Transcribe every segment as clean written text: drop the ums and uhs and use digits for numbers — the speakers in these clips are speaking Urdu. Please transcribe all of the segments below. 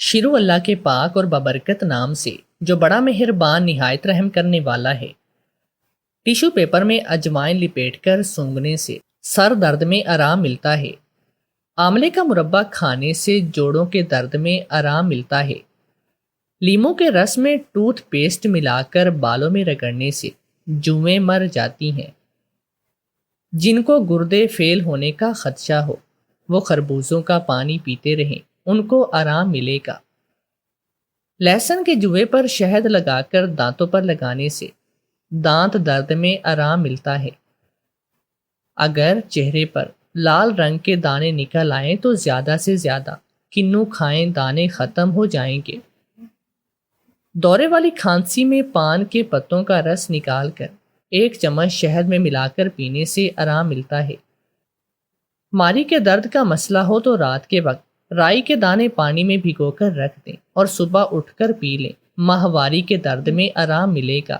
شروع اللہ کے پاک اور بابرکت نام سے جو بڑا مہربان نہایت رحم کرنے والا ہے۔ ٹیشو پیپر میں اجوائن لپیٹ کر سونگھنے سے سر درد میں آرام ملتا ہے۔ آملے کا مربع کھانے سے جوڑوں کے درد میں آرام ملتا ہے۔ لیموں کے رس میں ٹوتھ پیسٹ ملا کر بالوں میں رگڑنے سے جوئیں مر جاتی ہیں۔ جن کو گردے فیل ہونے کا خدشہ ہو وہ خربوزوں کا پانی پیتے رہیں، ان کو آرام ملے گا۔ لہسن کے جوئے پر شہد لگا کر دانتوں پر لگانے سے دانت درد میں آرام ملتا ہے۔ اگر چہرے پر لال رنگ کے دانے نکل آئیں تو زیادہ سے زیادہ کنو کھائیں، دانے ختم ہو جائیں گے۔ دورے والی کھانسی میں پان کے پتوں کا رس نکال کر 1 چمچ شہد میں ملا کر پینے سے آرام ملتا ہے۔ ماری کے درد کا مسئلہ ہو تو رات کے وقت رائی کے دانے پانی میں بھگو کر رکھ دیں اور صبح اٹھ کر پی لیں، ماہواری کے درد میں آرام ملے گا۔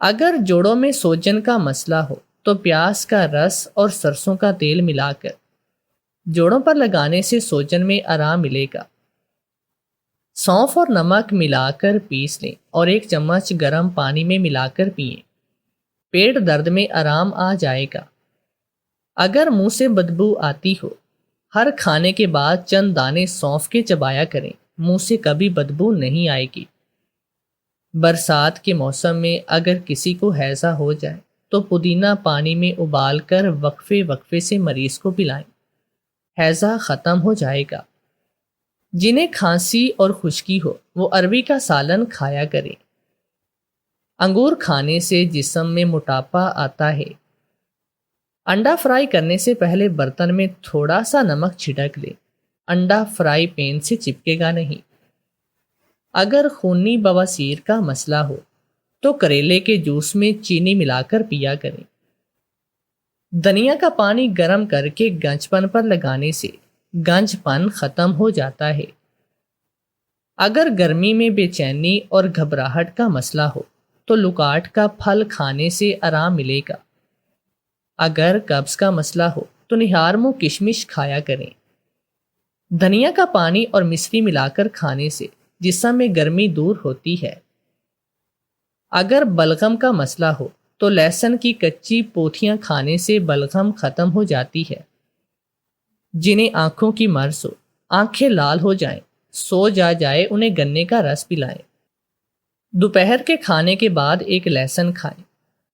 اگر جوڑوں میں سوجن کا مسئلہ ہو تو پیاز کا رس اور سرسوں کا تیل ملا کر جوڑوں پر لگانے سے سوجن میں آرام ملے گا۔ سونف اور نمک ملا کر پیس لیں اور 1 چمچ گرم پانی میں ملا کر پئیں، پیٹ درد میں آرام آ جائے گا۔ اگر منہ سے بدبو آتی ہو، ہر کھانے کے بعد چند دانے سونف کے چبایا کریں، منہ سے کبھی بدبو نہیں آئے گی۔ برسات کے موسم میں اگر کسی کو ہیضہ ہو جائے تو پودینہ پانی میں ابال کر وقفے وقفے سے مریض کو پلائیں، ہیضہ ختم ہو جائے گا۔ جنہیں کھانسی اور خشکی ہو وہ اروی کا سالن کھایا کریں۔ انگور کھانے سے جسم میں موٹاپا آتا ہے۔ انڈا فرائی کرنے سے پہلے برتن میں تھوڑا سا نمک چھڑک لیں، انڈا فرائی پین سے چپکے گا نہیں۔ اگر خونی بواسیر کا مسئلہ ہو تو کریلے کے جوس میں چینی ملا کر پیا کریں۔ دھنیا کا پانی گرم کر کے گنج پن پر لگانے سے گنج پن ختم ہو جاتا ہے۔ اگر گرمی میں بے چینی اور گھبراہٹ کا مسئلہ ہو تو لکاٹ کا پھل کھانے سے آرام ملے گا۔ اگر قبض کا مسئلہ ہو تو نہار منہ کشمش کھایا کریں۔ دھنیا کا پانی اور مصری ملا کر کھانے سے جسم میں گرمی دور ہوتی ہے۔ اگر بلغم کا مسئلہ ہو تو لہسن کی کچی پوتیاں کھانے سے بلغم ختم ہو جاتی ہے۔ جنہیں آنکھوں کی مرض ہو، آنکھیں لال ہو جائیں، سو جائے، انہیں گنے کا رس پلائیں۔ دوپہر کے کھانے کے بعد 1 لہسن کھائیں،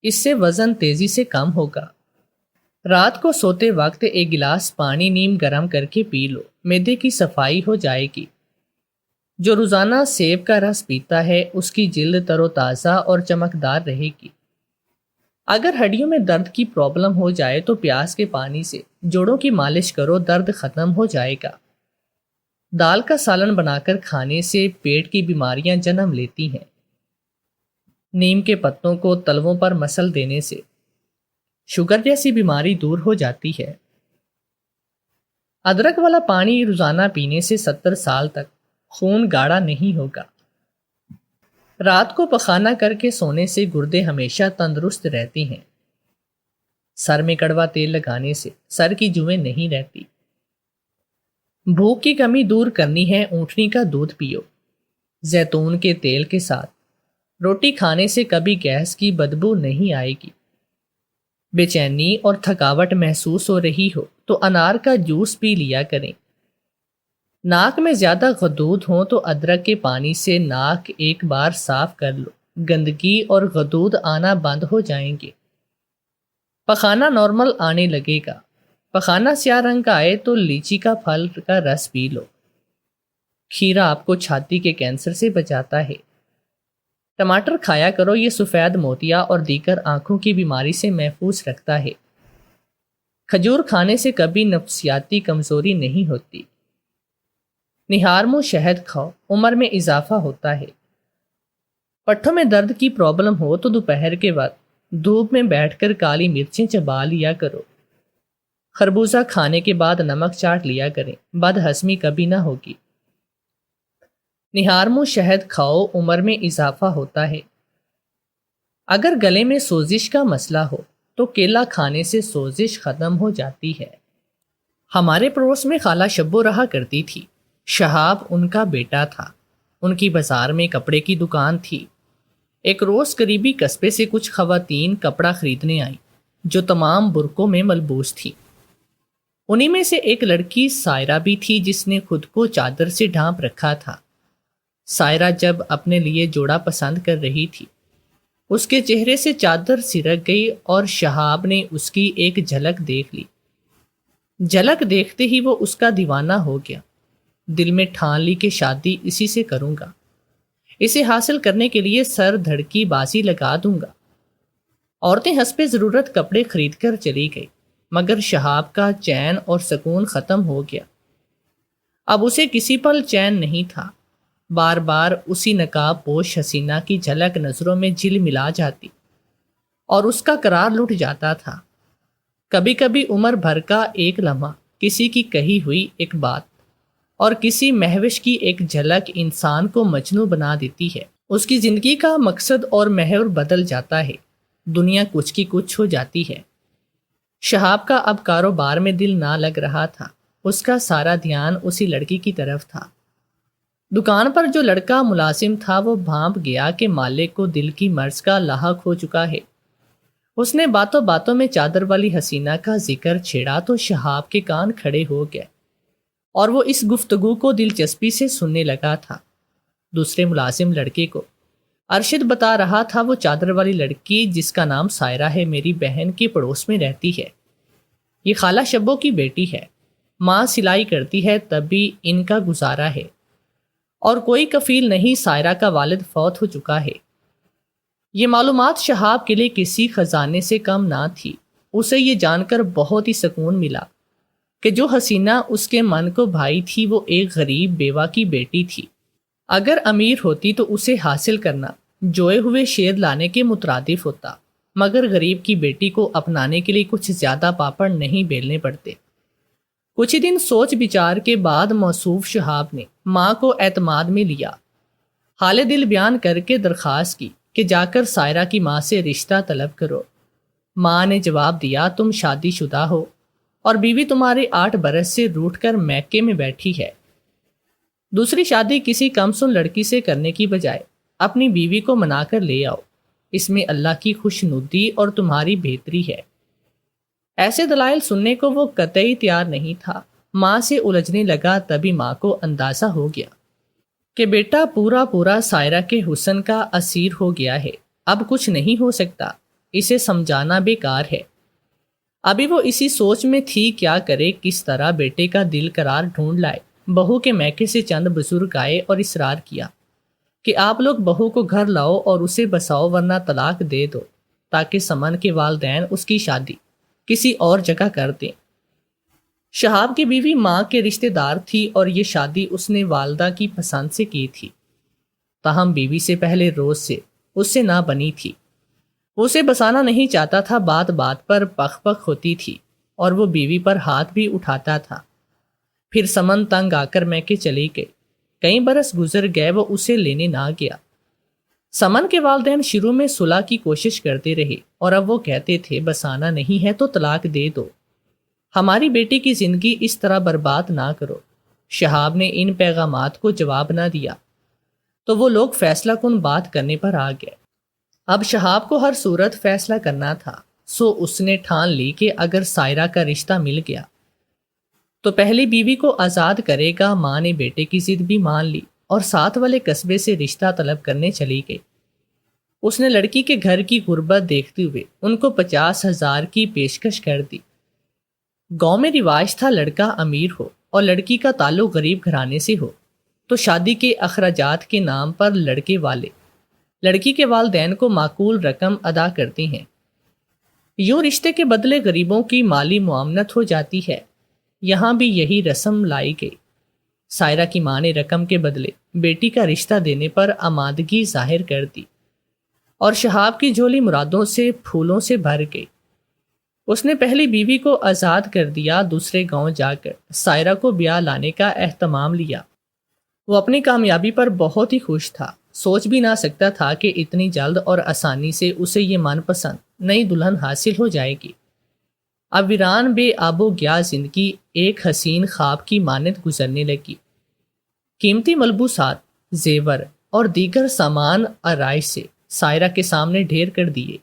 اس سے وزن تیزی سے کم ہوگا۔ رات کو سوتے وقت 1 گلاس پانی نیم گرم کر کے پی لو، معدے کی صفائی ہو جائے گی۔ جو روزانہ سیب کا رس پیتا ہے اس کی جلد تر و تازہ اور چمکدار رہے گی۔ اگر ہڈیوں میں درد کی پرابلم ہو جائے تو پیاز کے پانی سے جوڑوں کی مالش کرو، درد ختم ہو جائے گا۔ دال کا سالن بنا کر کھانے سے پیٹ کی بیماریاں جنم لیتی ہیں۔ نیم کے پتوں کو تلووں پر مسل دینے سے شوگر جیسی بیماری دور ہو جاتی ہے۔ ادرک والا پانی روزانہ پینے سے 70 سال تک خون گاڑھا نہیں ہوگا۔ رات کو پخانہ کر کے سونے سے گردے ہمیشہ تندرست رہتے ہیں۔ سر میں کڑوا تیل لگانے سے سر کی جوئیں نہیں رہتی۔ بھوک کی کمی دور کرنی ہے، اونٹنی کا دودھ پیو۔ زیتون کے تیل کے ساتھ روٹی کھانے سے کبھی گیس کی بدبو نہیں آئے گی۔ بے چینی اور تھکاوٹ محسوس ہو رہی ہو تو انار کا جوس پی لیا کریں۔ ناک میں زیادہ غدود ہوں تو ادرک کے پانی سے ناک 1 بار صاف کر لو، گندگی اور غدود آنا بند ہو جائیں گے۔ پخانہ نارمل آنے لگے گا۔ پخانہ سیاہ رنگ کا آئے تو لیچی کا پھل کا رس پی لو۔ کھیرا آپ کو چھاتی کے کینسر سے بچاتا ہے۔ ٹماٹر کھایا کرو، یہ سفید موتیا اور دیگر آنکھوں کی بیماری سے محفوظ رکھتا ہے۔ کھجور کھانے سے کبھی نفسیاتی کمزوری نہیں ہوتی۔ نہار منہ شہد کھاؤ، عمر میں اضافہ ہوتا ہے۔ پٹھوں میں درد کی پرابلم ہو تو دوپہر کے وقت دھوپ میں بیٹھ کر کالی مرچیں چبا لیا کرو۔ خربوزہ کھانے کے بعد نمک چاٹ لیا کریں، بد ہضمی کبھی نہ ہوگی۔ نہار منہ شہد کھاؤ، عمر میں اضافہ ہوتا ہے۔ اگر گلے میں سوزش کا مسئلہ ہو تو کیلا کھانے سے سوزش ختم ہو جاتی ہے۔ ہمارے پڑوس میں خالہ شبو رہا کرتی تھی۔ شہاب ان کا بیٹا تھا۔ ان کی بازار میں کپڑے کی دکان تھی۔ ایک روز قریبی قصبے سے کچھ خواتین کپڑا خریدنے آئیں جو تمام برقعوں میں ملبوس تھی۔ انہی میں سے ایک لڑکی سائرہ بھی تھی جس نے خود کو چادر سے ڈھانپ رکھا تھا۔ سائرہ جب اپنے لیے جوڑا پسند کر رہی تھی، اس کے چہرے سے چادر سرک گئی اور شہاب نے اس کی ایک جھلک دیکھ لی۔ جھلک دیکھتے ہی وہ اس کا دیوانہ ہو گیا۔ دل میں ٹھان لی کہ شادی اسی سے کروں گا، اسے حاصل کرنے کے لیے سر دھڑ کی بازی لگا دوں گا۔ عورتیں حسب ضرورت کپڑے خرید کر چلی گئی، مگر شہاب کا چین اور سکون ختم ہو گیا۔ اب اسے کسی پل چین نہیں تھا۔ بار بار اسی نقاب پوش حسینہ کی جھلک نظروں میں جل ملا جاتی اور اس کا قرار لٹ جاتا تھا۔ کبھی کبھی عمر بھر کا ایک لمحہ، کسی کی کہی ہوئی ایک بات اور کسی مہوش کی ایک جھلک انسان کو مجنوں بنا دیتی ہے۔ اس کی زندگی کا مقصد اور محور بدل جاتا ہے، دنیا کچھ کی کچھ ہو جاتی ہے۔ شہاب کا اب کاروبار میں دل نہ لگ رہا تھا، اس کا سارا دھیان اسی لڑکی کی طرف تھا۔ دکان پر جو لڑکا ملازم تھا وہ بھانپ گیا کہ مالک کو دل کی مرض کا لاحق ہو چکا ہے۔ اس نے باتوں باتوں میں چادر والی حسینہ کا ذکر چھیڑا تو شہاب کے کان کھڑے ہو گئے اور وہ اس گفتگو کو دلچسپی سے سننے لگا تھا۔ دوسرے ملازم لڑکے کو ارشد بتا رہا تھا، وہ چادر والی لڑکی جس کا نام سائرہ ہے میری بہن کے پڑوس میں رہتی ہے، یہ خالہ شبو کی بیٹی ہے، ماں سلائی کرتی ہے تب بھی ان کا گزارا ہے، اور کوئی کفیل نہیں، سائرہ کا والد فوت ہو چکا ہے۔ یہ معلومات شہاب کے لیے کسی خزانے سے کم نہ تھی۔ اسے یہ جان کر بہت ہی سکون ملا کہ جو حسینہ اس کے من کو بھائی تھی وہ ایک غریب بیوہ کی بیٹی تھی۔ اگر امیر ہوتی تو اسے حاصل کرنا جوئے ہوئے شیر لانے کے مترادف ہوتا، مگر غریب کی بیٹی کو اپنانے کے لیے کچھ زیادہ پاپڑ نہیں بیلنے پڑتے۔ کچھ ہی دن سوچ بچار کے بعد موصوف شہاب نے ماں کو اعتماد میں لیا، حال دل بیان کر کے درخواست کی کہ جا کر سائرہ کی ماں سے رشتہ طلب کرو۔ ماں نے جواب دیا، تم شادی شدہ ہو اور بیوی تمہارے 8 برس سے روٹھ کر میکے میں بیٹھی ہے۔ دوسری شادی کسی کمسن لڑکی سے کرنے کی بجائے اپنی بیوی کو منا کر لے آؤ، اس میں اللہ کی خوشنودی اور تمہاری بہتری ہے۔ ایسے دلائل سننے کو وہ قطعی تیار نہیں تھا۔ ماں سے الجھنے لگا، تبھی ماں کو اندازہ ہو گیا کہ بیٹا پورا سائرہ کے حسن کا اسیر ہو گیا ہے، اب کچھ نہیں ہو سکتا، اسے سمجھانا بیکار ہے۔ ابھی وہ اسی سوچ میں تھی کیا کرے، کس طرح بیٹے کا دل قرار ڈھونڈ لائے۔ بہو کے میکے سے چند بزرگ آئے اور اصرار کیا کہ آپ لوگ بہو کو گھر لاؤ اور اسے بساؤ ورنہ طلاق دے دو، تاکہ سمن کے والدین اس کی شادی کسی اور جگہ کر دیں۔ شہاب کی بیوی ماں کے رشتہ دار تھی اور یہ شادی اس نے والدہ کی پسند سے کی تھی، تاہم بیوی سے پہلے روز سے اس سے نہ بنی تھی۔ وہ اسے بسانا نہیں چاہتا تھا، بات بات پر پخ پخ ہوتی تھی اور وہ بیوی پر ہاتھ بھی اٹھاتا تھا۔ پھر سمن تنگ آ کر میکے چلی گئی۔ کئی برس گزر گئے، وہ اسے لینے نہ گیا۔ سمن کے والدین شروع میں صلح کی کوشش کرتے رہے اور اب وہ کہتے تھے بسانا نہیں ہے تو طلاق دے دو، ہماری بیٹی کی زندگی اس طرح برباد نہ کرو۔ شہاب نے ان پیغامات کو جواب نہ دیا تو وہ لوگ فیصلہ کن بات کرنے پر آ گئے۔ اب شہاب کو ہر صورت فیصلہ کرنا تھا، سو اس نے ٹھان لی کہ اگر سائرہ کا رشتہ مل گیا تو پہلی بیوی کو آزاد کرے گا۔ ماں نے بیٹے کی ضد بھی مان لی اور ساتھ والے قصبے سے رشتہ طلب کرنے چلی گئی۔ اس نے لڑکی کے گھر کی غربت دیکھتے ہوئے ان کو 50,000 کی پیشکش کر دی۔ گاؤں میں رواج تھا لڑکا امیر ہو اور لڑکی کا تعلق غریب گھرانے سے ہو تو شادی کے اخراجات کے نام پر لڑکے والے لڑکی کے والدین کو معقول رقم ادا کرتے ہیں۔ یوں رشتے کے بدلے غریبوں کی مالی معاونت ہو جاتی ہے۔ یہاں بھی یہی رسم لائی گئی۔ سائرہ کی ماں نے رقم کے بدلے بیٹی کا رشتہ دینے پر آمادگی ظاہر کر دی اور شہاب کی جھولی مرادوں سے پھولوں سے بھر گئی۔ اس نے پہلی بیوی کو آزاد کر دیا، دوسرے گاؤں جا کر سائرہ کو بیاہ لانے کا اہتمام لیا۔ وہ اپنی کامیابی پر بہت ہی خوش تھا، سوچ بھی نہ سکتا تھا کہ اتنی جلد اور آسانی سے اسے یہ من پسند نئی دلہن حاصل ہو جائے گی۔ اب ویران بے آب و گیا زندگی ایک حسین خواب کی مانند گزرنے لگی۔ قیمتی ملبوسات، زیور اور دیگر سامان آرائش سے سائرہ کے سامنے ڈھیر کر دیے۔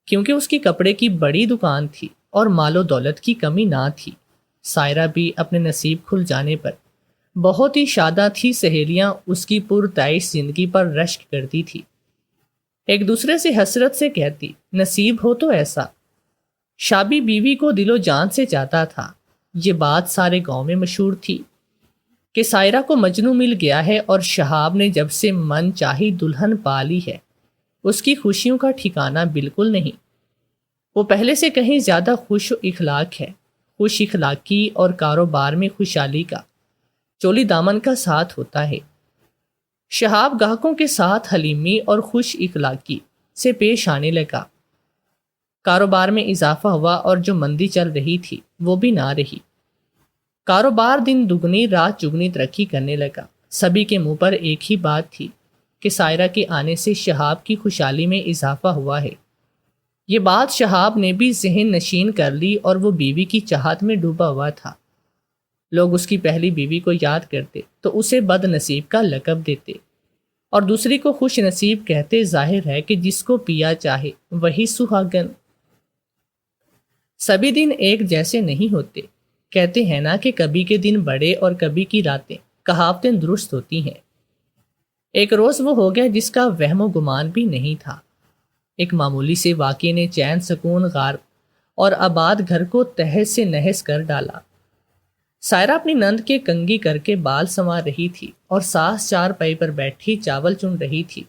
کیونکہ اس کی کپڑے کی بڑی دکان تھی اور مال و دولت کی کمی نہ تھی، سائرہ بھی اپنے نصیب کھل جانے پر بہت ہی شاداں تھی۔ سہیلیاں اس کی پرتعیش زندگی پر رشک کرتی تھی، ایک دوسرے سے حسرت سے کہتی نصیب ہو تو ایسا، شابی بیوی کو دل و جان سے چاہتا تھا۔ یہ بات سارے گاؤں میں مشہور تھی کہ سائرہ کو مجنوں مل گیا ہے، اور شہاب نے جب سے من چاہی دلہن پا لی ہے، اس کی خوشیوں کا ٹھکانہ بالکل نہیں۔ وہ پہلے سے کہیں زیادہ خوش اخلاق ہے، خوش اخلاقی اور کاروبار میں خوشحالی کا چولی دامن کا ساتھ ہوتا ہے۔ شہاب گاہکوں کے ساتھ حلیمی اور خوش اخلاقی سے پیش آنے لگا، کاروبار میں اضافہ ہوا، اور جو مندی چل رہی تھی وہ بھی نہ رہی۔ کاروبار دن دگنی رات چگنی ترقی کرنے لگا۔ سبھی کے منہ پر ایک ہی بات تھی کہ سائرہ کے آنے سے شہاب کی خوشحالی میں اضافہ ہوا ہے۔ یہ بات شہاب نے بھی ذہن نشین کر لی، اور وہ بیوی کی چاہت میں ڈوبا ہوا تھا۔ لوگ اس کی پہلی بیوی کو یاد کرتے تو اسے بد نصیب کا لقب دیتے، اور دوسری کو خوش نصیب کہتے۔ ظاہر ہے کہ جس کو پیا چاہے وہی سہاگن۔ سبھی دن ایک جیسے نہیں ہوتے، کہتے ہیں نا کہ کبھی کے دن بڑے اور کبھی کی راتیں، کہاوتیں درست ہوتی ہیں۔ ایک روز وہ ہو گیا جس کا وہم و گمان بھی نہیں تھا۔ ایک معمولی سے واقعے نے چین سکون غار اور آباد گھر کو تہس سے نہس کر ڈالا۔ سائرہ اپنی نند کے کنگھی کر کے بال سنوار رہی تھی، اور ساس چار پائی پر بیٹھی چاول چن رہی تھی۔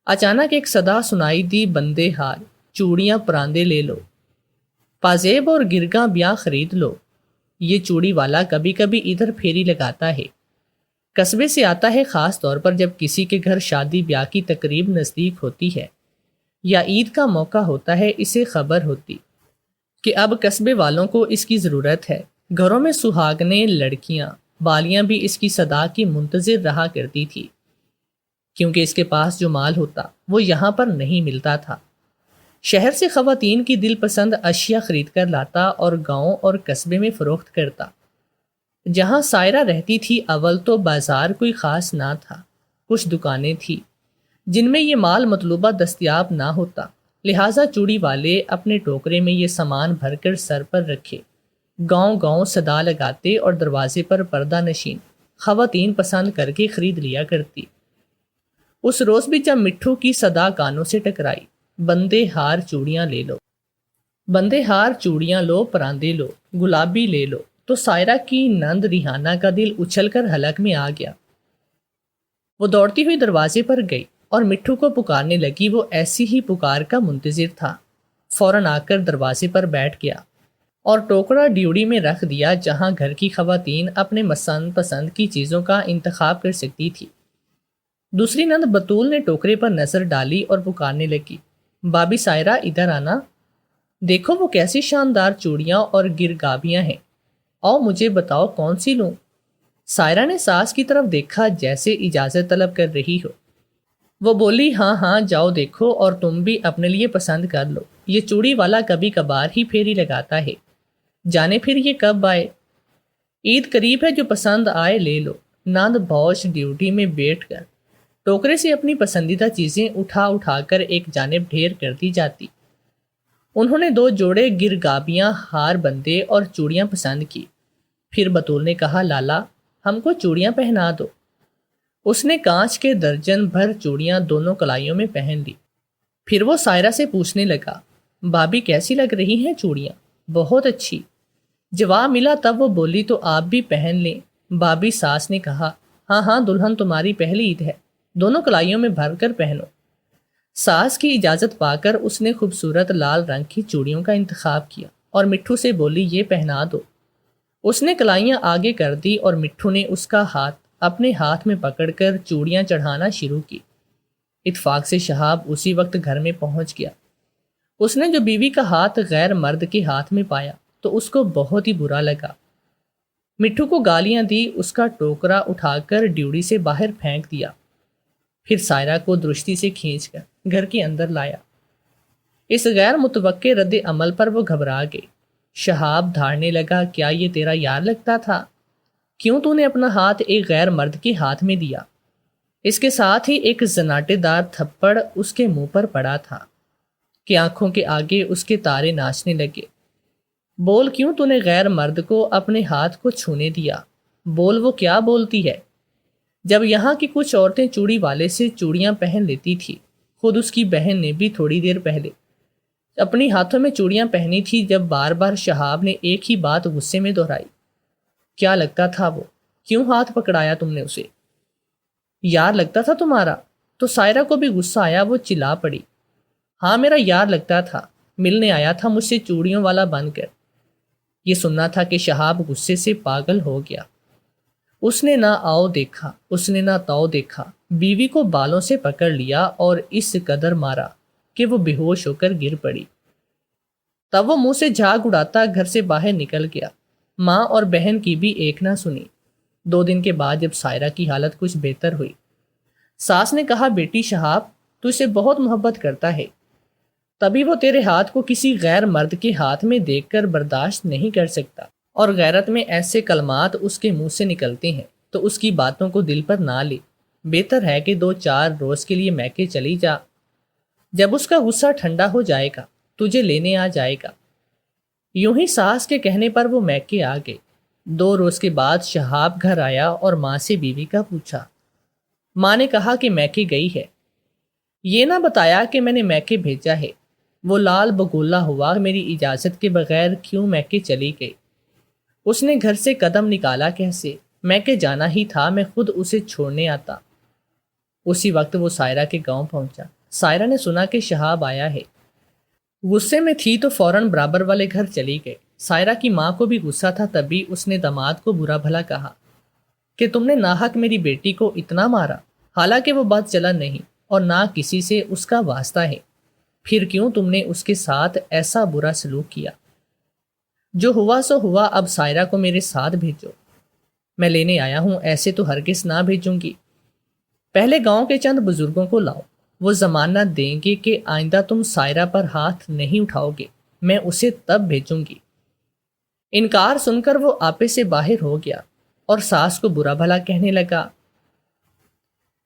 اچانک ایک صدا سنائی دی، بندے ہار چوڑیاں پراندے لے لو، پازیب اور گرگاں بیاں خرید لو۔ یہ چوڑی والا کبھی کبھی ادھر پھیری لگاتا ہے، قصبے سے آتا ہے، خاص طور پر جب کسی کے گھر شادی بیاہ کی تقریب نزدیک ہوتی ہے یا عید کا موقع ہوتا ہے۔ اسے خبر ہوتی کہ اب قصبے والوں کو اس کی ضرورت ہے۔ گھروں میں سہاگنیں لڑکیاں بالیاں بھی اس کی صدا کی منتظر رہا کرتی تھی، کیونکہ اس کے پاس جو مال ہوتا وہ یہاں پر نہیں ملتا تھا۔ شہر سے خواتین کی دل پسند اشیاء خرید کر لاتا اور گاؤں اور قصبے میں فروخت کرتا۔ جہاں سائرہ رہتی تھی اول تو بازار کوئی خاص نہ تھا، کچھ دکانیں تھیں جن میں یہ مال مطلوبہ دستیاب نہ ہوتا، لہٰذا چوڑی والے اپنے ٹوکرے میں یہ سامان بھر کر سر پر رکھے گاؤں گاؤں صدا لگاتے، اور دروازے پر پردہ نشین خواتین پسند کر کے خرید لیا کرتی۔ اس روز بھی جب مٹھو کی صدا کانوں سے ٹکرائی، بندے ہار چوڑیاں لے لو، بندے ہار چوڑیاں لو، پراندے لو، گلابی لے لو، تو سائرہ کی نند ریحانہ کا دل اچھل کر حلق میں آ گیا۔ وہ دوڑتی ہوئی دروازے پر گئی اور مٹھو کو پکارنے لگی۔ وہ ایسی ہی پکار کا منتظر تھا، فوراً آ کر دروازے پر بیٹھ گیا اور ٹوکرا ڈیوڑی میں رکھ دیا جہاں گھر کی خواتین اپنے پسند کی چیزوں کا انتخاب کر سکتی تھی۔ دوسری نند بطول نے ٹوکرے پر نظر ڈالی اور پکارنے لگی، بابی سائرہ ادھر آنا، دیکھو وہ کیسی شاندار چوڑیاں اور گرگابیاں ہیں، آؤ مجھے بتاؤ کون سی لوں۔ سائرہ نے ساس کی طرف دیکھا جیسے اجازت طلب کر رہی ہو۔ وہ بولی، ہاں ہاں جاؤ دیکھو، اور تم بھی اپنے لیے پسند کر لو۔ یہ چوڑی والا کبھی کبھار ہی پھیری لگاتا ہے، جانے پھر یہ کب آئے، عید قریب ہے، جو پسند آئے لے لو۔ نند بوش ڈیوٹی میں بیٹھ کر ٹوکرے سے اپنی پسندیدہ چیزیں اٹھا کر ایک جانب ڈھیر کرتی جاتی۔ انہوں نے 2 جوڑے گرگابیاں، ہار بندے اور چوڑیاں پسند کی۔ پھر بطول نے کہا، لالا ہم کو چوڑیاں پہنا دو۔ اس نے کانچ کے درجن بھر چوڑیاں دونوں کلائیوں میں پہن لی۔ پھر وہ سائرہ سے پوچھنے لگا، بھابی کیسی لگ رہی ہیں چوڑیاں؟ بہت اچھی جواب ملا۔ تب وہ بولی، تو آپ بھی پہن لیں۔ بھابی ساس نے کہا، ہاں ہاں دلہن تمہاری پہلی عید ہے، دونوں کلائیوں میں بھر کر پہنو۔ ساس کی اجازت پا کر اس نے خوبصورت لال رنگ کی چوڑیوں کا انتخاب کیا اور مٹھو سے بولی، یہ پہنا دو۔ اس نے کلائیاں آگے کر دی اور مٹھو نے اس کا ہاتھ اپنے ہاتھ میں پکڑ کر چوڑیاں چڑھانا شروع کی۔ اتفاق سے شہاب اسی وقت گھر میں پہنچ گیا۔ اس نے جو بیوی کا ہاتھ غیر مرد کے ہاتھ میں پایا تو اس کو بہت ہی برا لگا۔ مٹھو کو گالیاں دی، اس کا ٹوکرا اٹھا کر ڈیوڑی سے باہر پھینک دیا، پھر سائرہ کو درستی سے کھینچ کر گھر کے اندر لایا۔ اس غیر متوقع رد عمل پر وہ گھبرا گئی۔ شہاب دھاڑنے لگا، کیا یہ تیرا یار لگتا تھا؟ کیوں تو نے اپنا ہاتھ ایک غیر مرد کے ہاتھ میں دیا؟ اس کے ساتھ ہی ایک زناٹے دار تھپڑ اس کے منہ پر پڑا تھا کہ آنکھوں کے آگے اس کے تارے ناچنے لگے۔ بول، کیوں تو نے غیر مرد کو اپنے ہاتھ کو چھونے دیا؟ بول، وہ کیا بولتی ہے؟ جب یہاں کی کچھ عورتیں چوڑی والے سے چوڑیاں پہن لیتی تھی، خود اس کی بہن نے بھی تھوڑی دیر پہلے اپنی ہاتھوں میں چوڑیاں پہنی تھی۔ جب بار بار شہاب نے ایک ہی بات غصے میں دہرائی، کیا لگتا تھا وہ؟ کیوں ہاتھ پکڑایا تم نے اسے؟ یار لگتا تھا تمہارا؟ تو سائرہ کو بھی غصہ آیا، وہ چلا پڑی۔ ہاں، میرا یار لگتا تھا، ملنے آیا تھا مجھ سے چوڑیوں والا بن کر۔ یہ سننا تھا کہ شہاب غصے سے پاگل ہو گیا۔ اس نے نہ آؤ دیکھا، اس نے نہ تاؤ دیکھا، بیوی کو بالوں سے پکڑ لیا اور اس قدر مارا کہ وہ بے ہوش ہو کر گر پڑی۔ تب وہ منہ سے جھاگ اڑاتا گھر سے باہر نکل گیا۔ ماں اور بہن کی بھی ایک نہ سنی۔ 2 دن کے بعد جب سائرہ کی حالت کچھ بہتر ہوئی، ساس نے کہا، بیٹی شہاب تو اسے بہت محبت کرتا ہے، تبھی وہ تیرے ہاتھ کو کسی غیر مرد کے ہاتھ میں دیکھ کر برداشت نہیں کر سکتا، اور غیرت میں ایسے کلمات اس کے منہ سے نکلتے ہیں تو اس کی باتوں کو دل پر نہ لے۔ بہتر ہے کہ 2-4 روز کے لیے میکے چلی جا، جب اس کا غصہ ٹھنڈا ہو جائے گا تجھے لینے آ جائے گا۔ یوں ہی ساس کے کہنے پر وہ میکے آ گئے۔ 2 روز کے بعد شہاب گھر آیا اور ماں سے بیوی کا پوچھا۔ ماں نے کہا کہ میکے گئی ہے، یہ نہ بتایا کہ میں نے میکے بھیجا ہے۔ وہ لال بگولا ہوا، میری اجازت کے بغیر کیوں میکے چلی گئی؟ اس نے گھر سے قدم نکالا کیسے؟ میکے جانا ہی تھا، میں خود اسے چھوڑنے آتا۔ اسی وقت وہ سائرہ کے گاؤں پہنچا۔ سائرہ نے سنا کہ شہاب آیا ہے، غصے میں تھی تو فوراً برابر والے گھر چلی گئی۔ سائرہ کی ماں کو بھی غصہ تھا، تبھی اس نے داماد کو برا بھلا کہا کہ تم نے ناحق میری بیٹی کو اتنا مارا، حالانکہ وہ بد چلن نہیں اور نہ کسی سے اس کا واسطہ ہے، پھر کیوں تم نے اس کے ساتھ ایسا برا سلوک کیا؟ جو ہوا سو ہوا، اب سائرہ کو میرے ساتھ بھیجو، میں لینے آیا ہوں، ایسے تو ہرگز نہ بھیجوں گی۔ پہلے گاؤں کے چند بزرگوں کو لاؤ، وہ ضمانت دیں گے کہ آئندہ تم سائرہ پر ہاتھ نہیں اٹھاؤ گے، میں اسے تب بھیجوں گی۔ انکار سن کر وہ آپے سے باہر ہو گیا اور ساس کو برا بھلا کہنے لگا۔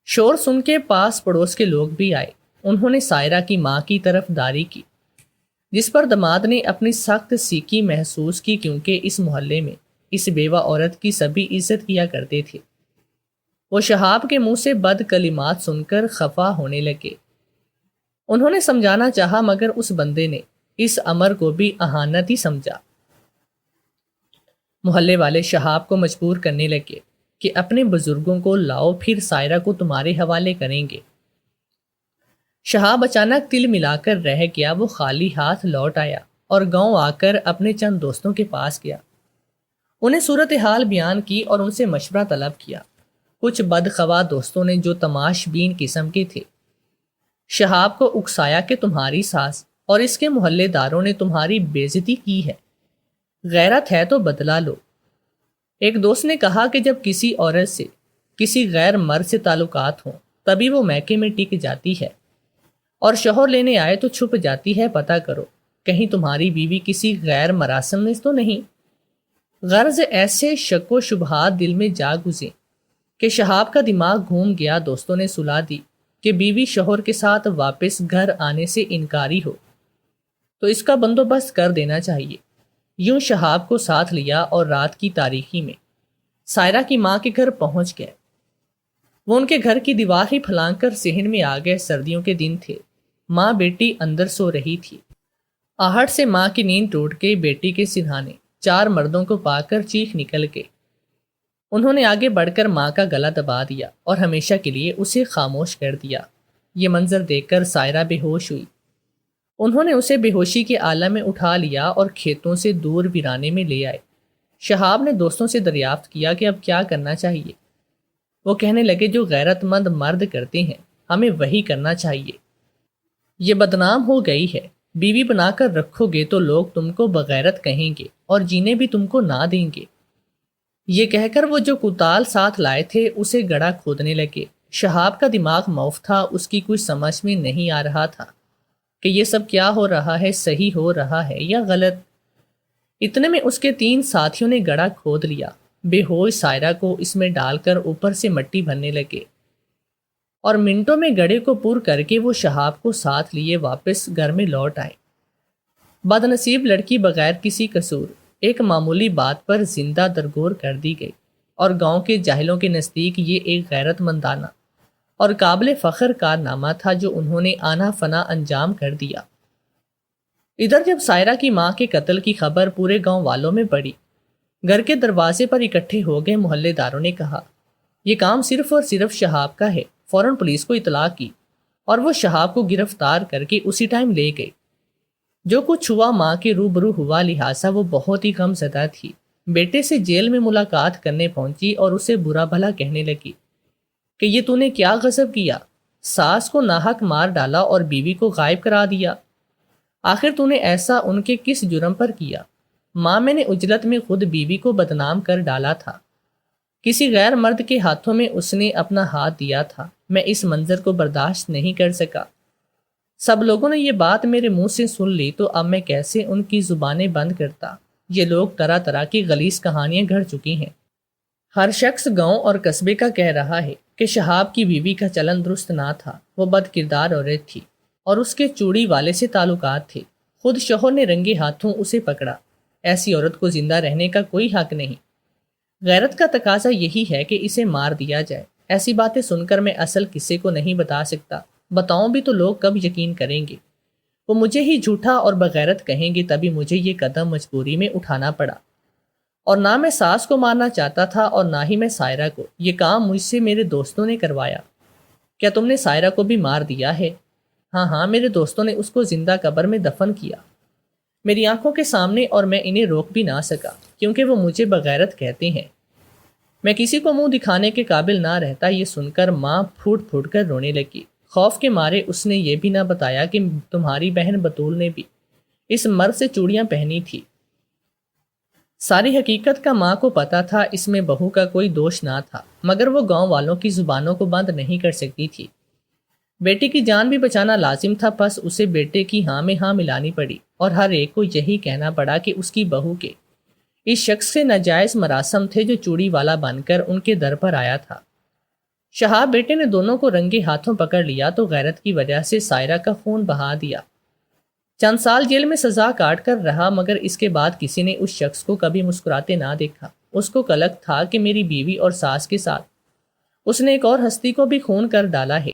شور سن کے پاس پڑوس کے لوگ بھی آئے۔ انہوں نے سائرہ کی ماں کی طرف داری کی، جس پر داماد نے اپنی سخت سیکی محسوس کی، کیونکہ اس محلے میں اس بیوہ عورت کی سبھی عزت کیا کرتے تھے۔ وہ شہاب کے منہ سے بد کلمات سن کر خفا ہونے لگے۔ انہوں نے سمجھانا چاہا، مگر اس بندے نے اس امر کو بھی اہانت ہی سمجھا۔ محلے والے شہاب کو مجبور کرنے لگے کہ اپنے بزرگوں کو لاؤ، پھر سائرہ کو تمہارے حوالے کریں گے۔ شہاب اچانک تل ملا کر رہ گیا۔ وہ خالی ہاتھ لوٹ آیا اور گاؤں آ کر اپنے چند دوستوں کے پاس گیا۔ انہیں صورتحال بیان کی اور ان سے مشورہ طلب کیا۔ کچھ بدخواہ دوستوں نے، جو تماش بین قسم کے تھے، شہاب کو اکسایا کہ تمہاری ساس اور اس کے محلے داروں نے تمہاری بے عزتی کی ہے، غیرت ہے تو بدلہ لو۔ ایک دوست نے کہا کہ جب کسی عورت سے کسی غیر مرد سے تعلقات ہوں تبھی وہ میکے میں ٹک جاتی ہے، اور شوہر لینے آئے تو چھپ جاتی ہے۔ پتہ کرو کہیں تمہاری بیوی کسی غیر مراسم میں تو نہیں۔ غرض ایسے شک و شبہات دل میں جا گزے کہ شہاب کا دماغ گھوم گیا۔ دوستوں نے صلاح دی کہ بیوی شوہر کے ساتھ واپس گھر آنے سے انکاری ہو تو اس کا بندوبست کر دینا چاہیے۔ یوں شہاب کو ساتھ لیا اور رات کی تاریکی میں سائرہ کی ماں کے گھر پہنچ گئے۔ وہ ان کے گھر کی دیوار ہی پھلانگ کر صحن میں آ گئے۔ سردیوں کے دن تھے، ماں بیٹی اندر سو رہی تھی۔ آہٹ سے ماں کی نیند ٹوٹ گئی۔ بیٹی کے سرہانے 4 مردوں کو پا کر چیخ نکل گئی۔ انہوں نے آگے بڑھ کر ماں کا گلا دبا دیا اور ہمیشہ کے لیے اسے خاموش کر دیا۔ یہ منظر دیکھ کر سائرہ بے ہوش ہوئی۔ انہوں نے اسے بے ہوشی کے عالم میں اٹھا لیا اور کھیتوں سے دور ویرانے میں لے آئے۔ شہاب نے دوستوں سے دریافت کیا کہ اب کیا کرنا چاہیے۔ وہ کہنے لگے، جو غیرت مند مرد کرتے ہیں ہمیں وہی کرنا چاہیے۔ یہ بدنام ہو گئی ہے، بیوی بنا کر رکھو گے تو لوگ تم کو بغیرت کہیں گے اور جینے بھی تم کو نہ دیں گے۔ یہ کہہ کر وہ جو کتال ساتھ لائے تھے اسے گڑھا کھودنے لگے۔ شہاب کا دماغ موف تھا، اس کی کچھ سمجھ میں نہیں آ رہا تھا کہ یہ سب کیا ہو رہا ہے، صحیح ہو رہا ہے یا غلط۔ اتنے میں اس کے 3 ساتھیوں نے گڑھا کھود لیا بے ہوش سائرہ کو اس میں ڈال کر اوپر سے مٹی بھرنے لگے اور منٹوں میں گڑھے کو پور کر کے وہ شہاب کو ساتھ لیے واپس گھر میں لوٹ آئے۔ بد نصیب لڑکی بغیر کسی قصور ایک معمولی بات پر زندہ درگور کر دی گئی، اور گاؤں کے جاہلوں کے نزدیک یہ ایک غیرت مندانہ اور قابل فخر کارنامہ تھا جو انہوں نے آنا فنا انجام کر دیا۔ ادھر جب سائرہ کی ماں کے قتل کی خبر پورے گاؤں والوں میں پڑی، گھر کے دروازے پر اکٹھے ہو گئے محلے داروں نے کہا یہ کام صرف اور صرف شہاب کا ہے۔ فوراً پولیس کو اطلاع کی اور وہ شہاب کو گرفتار کر کے اسی ٹائم لے گئے۔ جو کچھ ہوا ماں کے روبرو ہوا، لہٰذا وہ بہت ہی غم زدہ تھی۔ بیٹے سے جیل میں ملاقات کرنے پہنچی اور اسے برا بھلا کہنے لگی کہ یہ تو نے کیا غضب کیا، ساس کو ناحق مار ڈالا اور بیوی کو غائب کرا دیا، آخر تو نے ایسا ان کے کس جرم پر کیا؟ ماں میں نے عجلت میں خود بیوی کو بدنام کر ڈالا تھا، کسی غیر مرد کے ہاتھوں میں اس نے اپنا ہاتھ دیا تھا، میں اس منظر کو برداشت نہیں کر سکا۔ سب لوگوں نے یہ بات میرے منہ سے سن لی تو اب میں کیسے ان کی زبانیں بند کرتا؟ یہ لوگ طرح طرح کی غلیظ کہانیاں گھڑ چکی ہیں۔ ہر شخص گاؤں اور قصبے کا کہہ رہا ہے کہ شہاب کی بیوی کا چلن درست نہ تھا، وہ بد کردار عورت تھی اور اس کے چوڑی والے سے تعلقات تھے۔ خود شوہر نے رنگے ہاتھوں اسے پکڑا۔ ایسی عورت کو زندہ رہنے کا کوئی حق نہیں۔ غیرت کا تقاضا یہی ہے کہ اسے مار دیا جائے۔ ایسی باتیں سن کر میں اصل قصے کو نہیں بتا سکتا، بتاؤں بھی تو لوگ کب یقین کریں گے؟ وہ مجھے ہی جھوٹا اور بغیرت کہیں گے، تبھی مجھے یہ قدم مجبوری میں اٹھانا پڑا۔ اور نہ میں ساس کو مارنا چاہتا تھا اور نہ ہی میں سائرہ کو، یہ کام مجھ سے میرے دوستوں نے کروایا۔ کیا تم نے سائرہ کو بھی مار دیا ہے؟ ہاں، میرے دوستوں نے اس کو زندہ قبر میں دفن کیا، میری آنکھوں کے سامنے، اور میں انہیں روک بھی نہ سکا کیونکہ وہ مجھے بغیرت کہتے ہیں۔ میں کسی کو منہ دکھانے کے قابل نہ رہتا۔ یہ سن کر ماں پھوٹ پھوٹ کر رونے لگی۔ خوف کے مارے اس نے یہ بھی نہ بتایا کہ تمہاری بہن بطول نے بھی اس مرد سے چوڑیاں پہنی تھی۔ ساری حقیقت کا ماں کو پتا تھا، اس میں بہو کا کوئی دوش نہ تھا، مگر وہ گاؤں والوں کی زبانوں کو بند نہیں کر سکتی تھی۔ بیٹے کی جان بھی بچانا لازم تھا، پس اسے بیٹے کی ہاں میں ہاں ملانی پڑی، اور ہر ایک کو یہی کہنا پڑا کہ اس کی بہو کے اس شخص سے ناجائز مراسم تھے جو چوڑی والا بن کر ان کے در پر آیا تھا۔ شہاب بیٹے نے دونوں کو رنگے ہاتھوں پکڑ لیا تو غیرت کی وجہ سے سائرہ کا خون بہا دیا۔ چند سال جیل میں سزا کاٹ کر رہا، مگر اس کے بعد کسی نے اس شخص کو کبھی مسکراتے نہ دیکھا۔ اس کو کلک تھا کہ میری بیوی اور ساس کے ساتھ اس نے ایک اور ہستی کو بھی خون کر ڈالا ہے،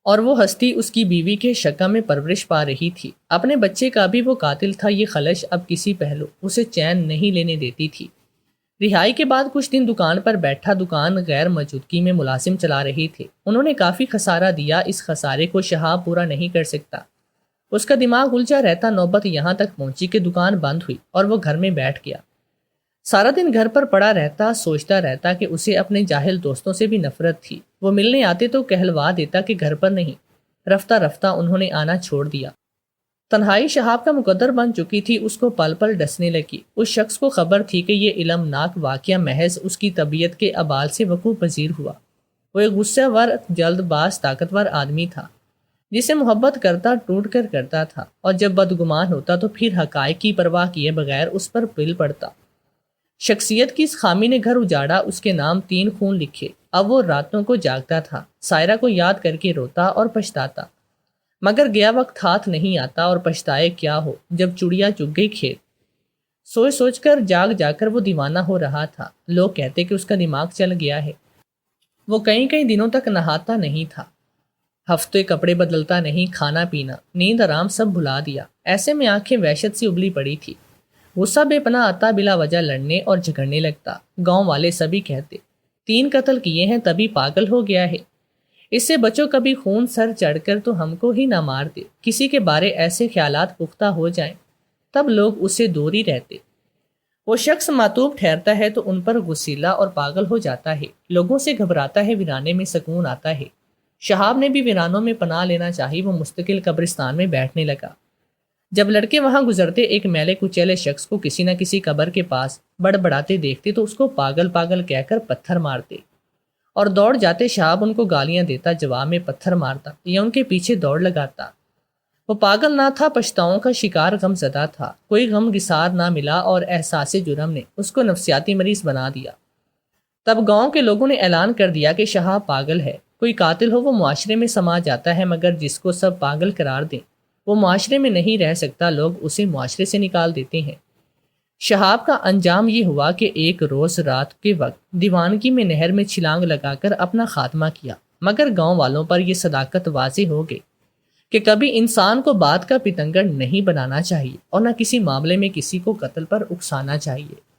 اور وہ ہستی اس کی بیوی کے شکم میں پرورش پا رہی تھی۔ اپنے بچے کا بھی وہ قاتل تھا۔ یہ خلش اب کسی پہلو اسے چین نہیں لینے دیتی تھی۔ رہائی کے بعد کچھ دن دکان پر بیٹھا، دکان غیر موجودگی میں ملازم چلا رہے تھے۔ انہوں نے کافی خسارہ دیا، اس خسارے کو شہاب پورا نہیں کر سکتا۔ اس کا دماغ الجھا رہتا۔ نوبت یہاں تک پہنچی کہ دکان بند ہوئی اور وہ گھر میں بیٹھ گیا۔ سارا دن گھر پر پڑا رہتا، سوچتا رہتا کہ اسے اپنے جاہل دوستوں سے بھی نفرت تھی۔ وہ ملنے آتے تو کہلوا دیتا کہ گھر پر نہیں۔ رفتہ رفتہ انہوں نے آنا چھوڑ دیا۔ تنہائی شہاب کا مقدر بن چکی تھی، اس کو پل پل ڈسنے لگی۔ اس شخص کو خبر تھی کہ یہ علمناک واقعہ محض اس کی طبیعت کے ابال سے وقوع پذیر ہوا۔ وہ ایک غصہ ور، جلد باز، طاقتور آدمی تھا، جسے محبت کرتا ٹوٹ کر کرتا تھا، اور جب بدگمان ہوتا تو پھر حقائق کی پرواہ کیے بغیر اس پر پل پڑتا۔ شخصیت کی اس خامی نے گھر اجاڑا، اس کے نام 3 خون لکھے۔ اب وہ راتوں کو جاگتا تھا، سائرہ کو یاد کر کے روتا اور پچھتاتا، مگر گیا وقت ہاتھ نہیں آتا، اور پچھتائے کیا ہو جب چڑیا چگ گئی کھیت۔ سوچ سوچ کر جا کر وہ دیوانہ ہو رہا تھا۔ لوگ کہتے کہ اس کا دماغ چل گیا ہے۔ وہ کئی دنوں تک نہاتا نہیں تھا، ہفتے کپڑے بدلتا نہیں، کھانا پینا، نیند آرام سب بھلا دیا۔ ایسے میں آنکھیں وحشت سی ابلی پڑی تھی۔ غصہ بے پناہ آتا، بلا وجہ لڑنے اور جھگڑنے لگتا۔ گاؤں والے سبھی کہتے 3 قتل کیے ہیں تبھی پاگل ہو گیا ہے، اس سے بچو کبھی خون سر چڑھ کر تو ہم کو ہی نہ مار دے۔ کسی کے بارے ایسے خیالات پختہ ہو جائیں تب لوگ اس سے دور ہی رہتے۔ وہ شخص معتوب ٹھہرتا ہے تو ان پر غصیلا اور پاگل ہو جاتا ہے، لوگوں سے گھبراتا ہے، ویرانے میں سکون آتا ہے۔ شہاب نے بھی ویرانوں میں پناہ لینا چاہی، وہ مستقل قبرستان میں بیٹھنے لگا۔ جب لڑکے وہاں گزرتے ایک میلے کچیلے شخص کو کسی نہ کسی قبر کے پاس بڑبڑاتے دیکھتے تو اس کو پاگل پاگل کہہ کر پتھر مارتے، اور دوڑ جاتے۔ شہاب ان کو گالیاں دیتا، جواب میں پتھر مارتا یا ان کے پیچھے دوڑ لگاتا۔ وہ پاگل نہ تھا، پچھتاؤں کا شکار، غم زدہ تھا۔ کوئی غم گسار نہ ملا اور احساس جرم نے اس کو نفسیاتی مریض بنا دیا۔ تب گاؤں کے لوگوں نے اعلان کر دیا کہ شہاب پاگل ہے، کوئی قاتل ہو وہ معاشرے میں سما جاتا ہے، مگر جس کو سب پاگل قرار دیں وہ معاشرے میں نہیں رہ سکتا، لوگ اسے معاشرے سے نکال دیتے ہیں۔ شہاب کا انجام یہ ہوا کہ ایک روز رات کے وقت دیوانگی میں نہر میں چھلانگ لگا کر اپنا خاتمہ کیا، مگر گاؤں والوں پر یہ صداقت واضح ہو گئی کہ کبھی انسان کو بات کا پتنگڑ نہیں بنانا چاہیے اور نہ کسی معاملے میں کسی کو قتل پر اکسانا چاہیے۔